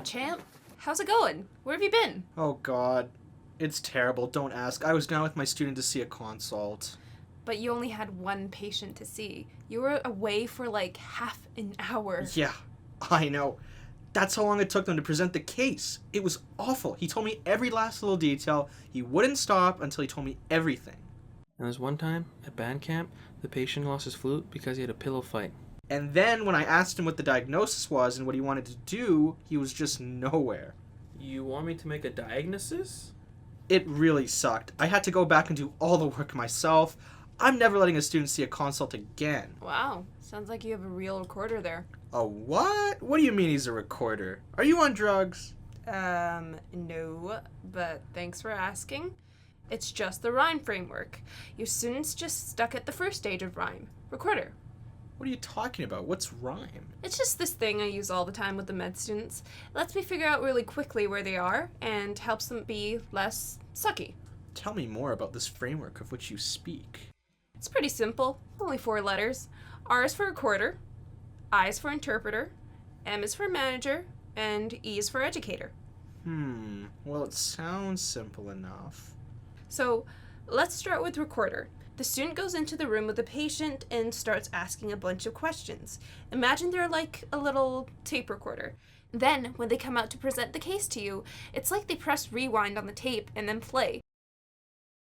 champ. How's it going? Where have you been? Oh God. It's terrible, don't ask. I was down with my student to see a consult. But you only had one patient to see. You were away for like half an hour. Yeah, I know. That's how long it took them to present the case. It was awful. He told me every last little detail. He wouldn't stop until he told me everything. And there's one time at band camp, the patient lost his flute because he had a pillow fight. And then when I asked him what the diagnosis was and what he wanted to do, he was just nowhere. You want me to make a diagnosis? It really sucked. I had to go back and do all the work myself. I'm never letting a student see a consult again. Wow, sounds like you have a real recorder there. A what? What do you mean he's a recorder? Are you on drugs? No, but thanks for asking. It's just the RIME framework. Your student's just stuck at the first stage of RIME. Recorder. What are you talking about? What's RIME? It's just this thing I use all the time with the med students. It lets me figure out really quickly where they are and helps them be less sucky. Tell me more about this framework of which you speak. It's pretty simple, only 4 letters. R is for recorder, I is for interpreter, M is for manager, and E is for educator. Well, it sounds simple enough. So let's start with recorder. The student goes into the room with the patient and starts asking a bunch of questions. Imagine they're like a little tape recorder. Then, when they come out to present the case to you, it's like they press rewind on the tape and then play.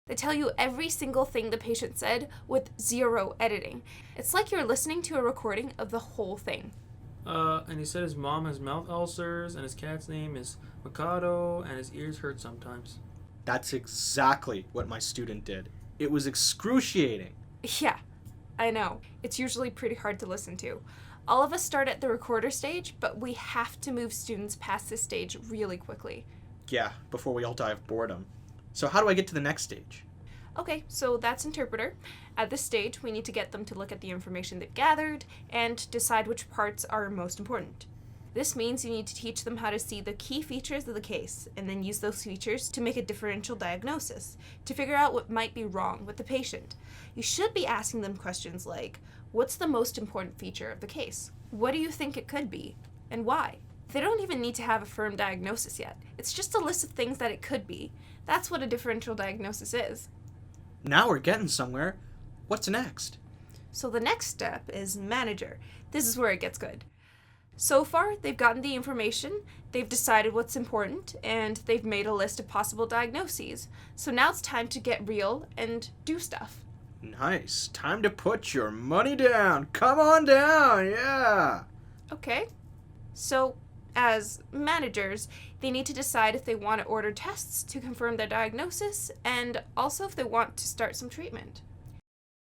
They tell you every single thing the patient said with 0 editing. It's like you're listening to a recording of the whole thing. And he said his mom has mouth ulcers, and his cat's name is Mikado, and his ears hurt sometimes. That's exactly what my student did. It was excruciating. Yeah, I know. It's usually pretty hard to listen to. All of us start at the recorder stage, but we have to move students past this stage really quickly. Yeah, before we all die of boredom. So how do I get to the next stage? Okay, so that's interpreter. At this stage, we need to get them to look at the information they've gathered and decide which parts are most important. This means you need to teach them how to see the key features of the case and then use those features to make a differential diagnosis, to figure out what might be wrong with the patient. You should be asking them questions like, what's the most important feature of the case? What do you think it could be? And why? They don't even need to have a firm diagnosis yet. It's just a list of things that it could be. That's what a differential diagnosis is. Now we're getting somewhere. What's next? So the next step is manager. This is where it gets good. So far, they've gotten the information, they've decided what's important, and they've made a list of possible diagnoses. So now it's time to get real and do stuff. Nice. Time to put your money down. Come on down, yeah. Okay. So, as managers, they need to decide if they want to order tests to confirm their diagnosis, and also if they want to start some treatment.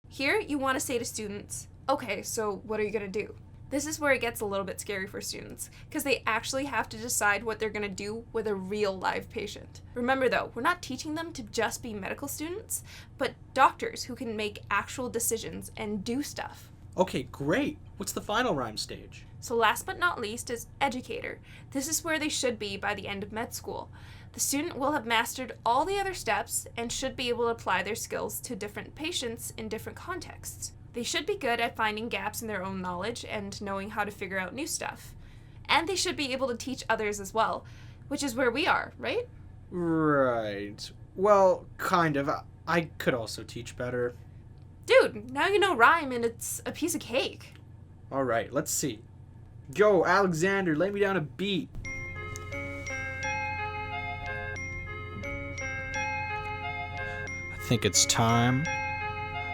Here, you want to say to students, okay, so what are you going to do? This is where it gets a little bit scary for students, because they actually have to decide what they're going to do with a real live patient. Remember though, we're not teaching them to just be medical students, but doctors who can make actual decisions and do stuff. Okay, great. What's the final RIME stage? So last but not least is educator. This is where they should be by the end of med school. The student will have mastered all the other steps and should be able to apply their skills to different patients in different contexts. They should be good at finding gaps in their own knowledge and knowing how to figure out new stuff. And they should be able to teach others as well, which is where we are, right? Right. Well, kind of. I could also teach better. Dude, now you know RIME and it's a piece of cake. All right, let's see. Yo, Alexander, lay me down a beat. I think it's time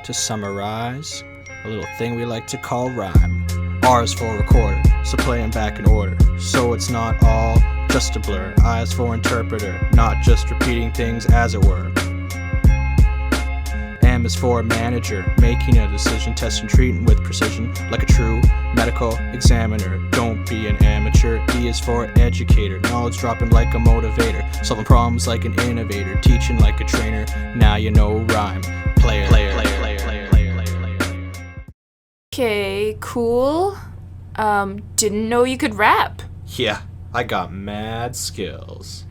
to summarize a little thing we like to call RIME. R is for recorder, so play 'em back in order, so it's not all just a blur. I is for interpreter, not just repeating things as it were. M is for manager, making a decision, testing, treating with precision, like a true medical examiner. Don't be an amateur. E is for educator, knowledge dropping like a motivator, solving problems like an innovator, teaching like a trainer. Now you know RIME. Player. Okay, cool. Didn't know you could rap. Yeah, I got mad skills.